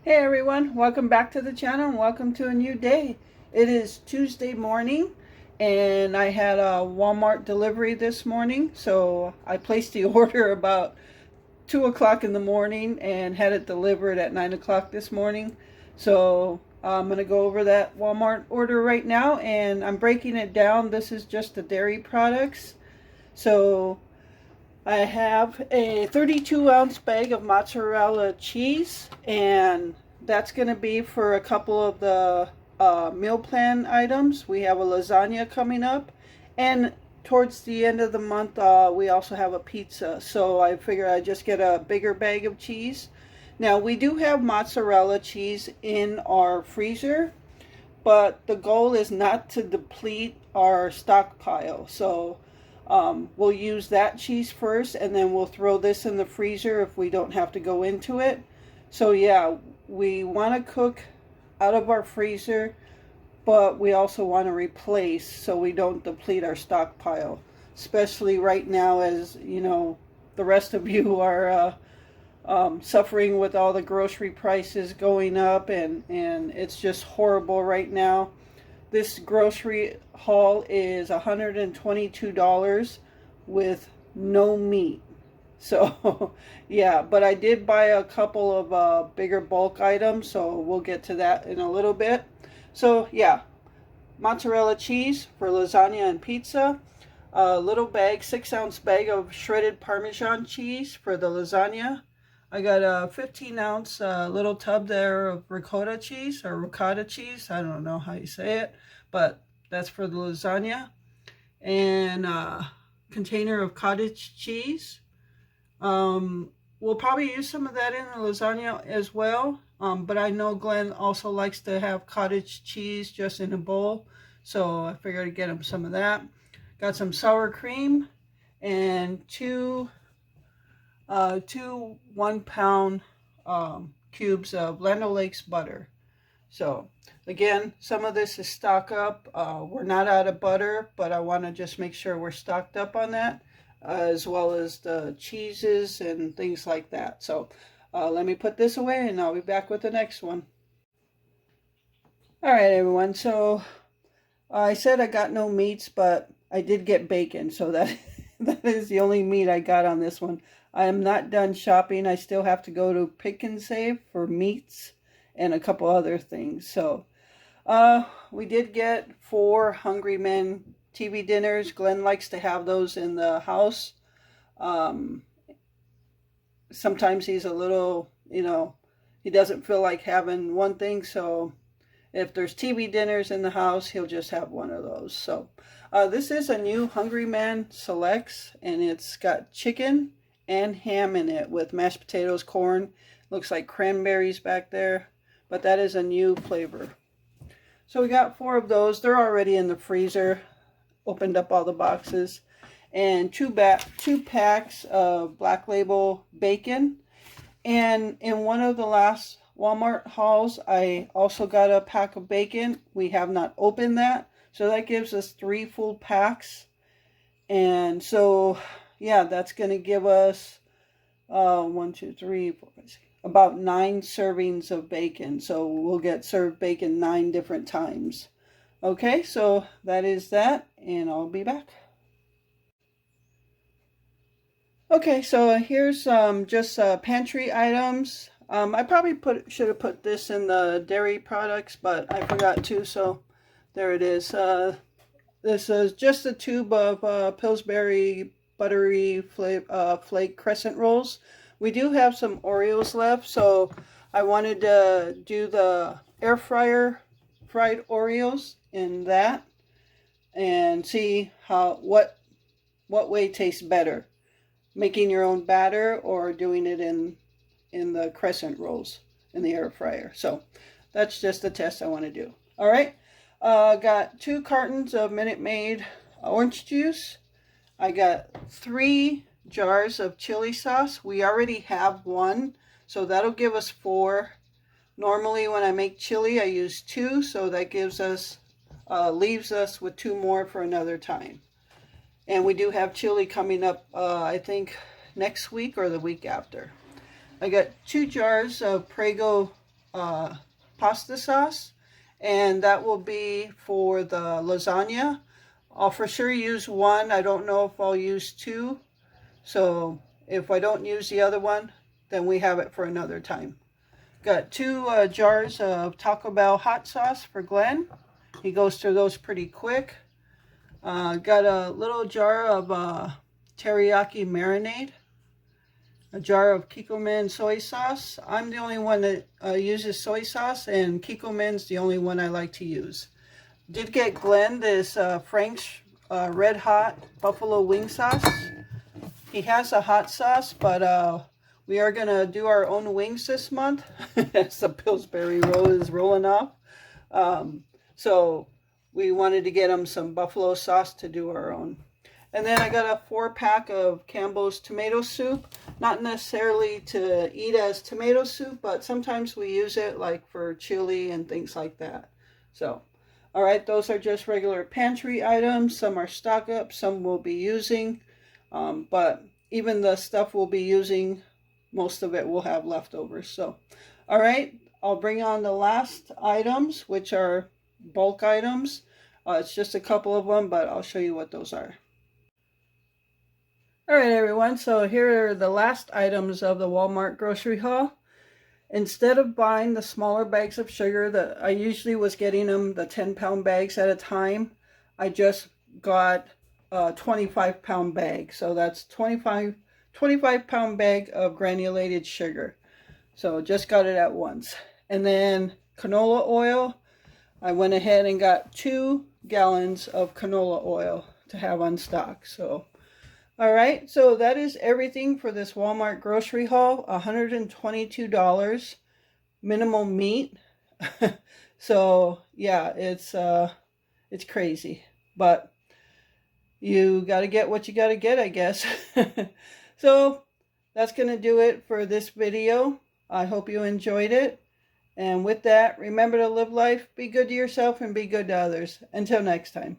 Hey everyone, welcome back to the channel and welcome to a new day. It is Tuesday morning and I had a Walmart delivery this morning, so I placed the order about 2 o'clock in the morning and had it delivered at 9 o'clock this morning. So I'm going to go over that Walmart order right now, and I'm breaking it down. This is just the dairy products. So I have a 32-ounce bag of mozzarella cheese, and that's going to be for a couple of the meal plan items. We have a lasagna coming up, and towards the end of the month we also have a pizza. So I figured I'd just get a bigger bag of cheese. Now we do have mozzarella cheese in our freezer, but the goal is not to deplete our stockpile. So we'll use that cheese first, and then we'll throw this in the freezer if we don't have to go into it. So yeah, we want to cook out of our freezer, but we also want to replace so we don't deplete our stockpile, especially right now, as you know, the rest of you are suffering with all the grocery prices going up, and it's just horrible right now. This grocery haul is $122 with no meat. So yeah, but I did buy a couple of bigger bulk items, so we'll get to that in a little bit. So yeah, mozzarella cheese for lasagna and pizza. A little bag, 6-ounce bag of shredded Parmesan cheese for the lasagna. I got a 15-ounce little tub there of ricotta cheese, or ricotta cheese. I don't know how you say it, but that's for the lasagna. And a container of cottage cheese. We'll probably use some of that in the lasagna as well. But I know Glenn also likes to have cottage cheese just in a bowl, so I figured I'd get him some of that. Got some sour cream and two 1-pound cubes of Land O'Lakes butter. So again, some of this is stock up. We're not out of butter, but I want to just make sure we're stocked up on that, as well as the cheeses and things like that. So let me put this away and I'll be back with the next one. All right, everyone. So I said I got no meats, but I did get bacon. So that is the only meat I got on this one. I am not done shopping. I still have to go to Pick and Save for meats and a couple other things. So we did get 4 Hungry Men TV dinners. Glenn likes to have those in the house. Sometimes he's a little, he doesn't feel like having one thing. So if there's TV dinners in the house, he'll just have one of those. So this is a new Hungry Man Selects, and it's got chicken and ham in it with mashed potatoes, corn. Looks like cranberries back there, but that is a new flavor. So we got 4 of those. They're already in the freezer. Opened up all the boxes. And 2 packs of Black Label bacon. And in one of the last Walmart hauls, I also got a pack of bacon. We have not opened that, so that gives us 3 full packs. And so yeah, that's going to give us 1, 2, 3, 4, 5, 6, about 9 servings of bacon. So we'll get served bacon 9 different times. Okay, so that is that, and I'll be back. Okay, so here's just pantry items. I probably should have put this in the dairy products, but I forgot to, so there it is. This is just a tube of Pillsbury buttery flake crescent rolls. We do have some Oreos left, so I wanted to do the air fryer fried Oreos in that and see what way tastes better, making your own batter or doing it in the crescent rolls in the air fryer. So that's just a test I want to do. All right, got 2 cartons of Minute Maid orange juice. I got 3 jars of chili sauce. We already have 1, so that'll give us 4. Normally when I make chili, I use 2, so that gives us leaves us with 2 more for another time. And we do have chili coming up, I think next week or the week after. I got 2 jars of Prego pasta sauce, and that will be for the lasagna. I'll for sure use one. I don't know if I'll use two. So if I don't use the other one, then we have it for another time. Got two jars of Taco Bell hot sauce for Glenn. He goes through those pretty quick. Got a little jar of teriyaki marinade. A jar of Kikkoman soy sauce. I'm the only one that uses soy sauce, and Kikkoman's the only one I like to use. Did get Glenn this Frank's Red Hot Buffalo Wing Sauce. He has a hot sauce, but we are going to do our own wings this month as the Pillsbury roll is rolling off. So we wanted to get him some buffalo sauce to do our own. And then I got a 4-pack of Campbell's tomato soup. Not necessarily to eat as tomato soup, but sometimes we use it like for chili and things like that. So, all right, those are just regular pantry items. Some are stock up, some we'll be using. But even the stuff we'll be using, most of it we'll have leftovers. So, all right, I'll bring on the last items, which are bulk items. It's just a couple of them, but I'll show you what those are. All right, everyone, so here are the last items of the Walmart grocery haul. Instead of buying the smaller bags of sugar that I usually was getting them the 10-pound bags at a time, I just got a 25-pound bag. So that's 25-pound bag of granulated sugar. So just got it at once. And then canola oil, I went ahead and got 2 gallons of canola oil to have on stock. So all right, so that is everything for this Walmart grocery haul. $122 minimum meat. So yeah, it's crazy, but you got to get what you got to get, I guess. So that's going to do it for this video. I hope you enjoyed it. And with that, remember to live life, be good to yourself, and be good to others. Until next time.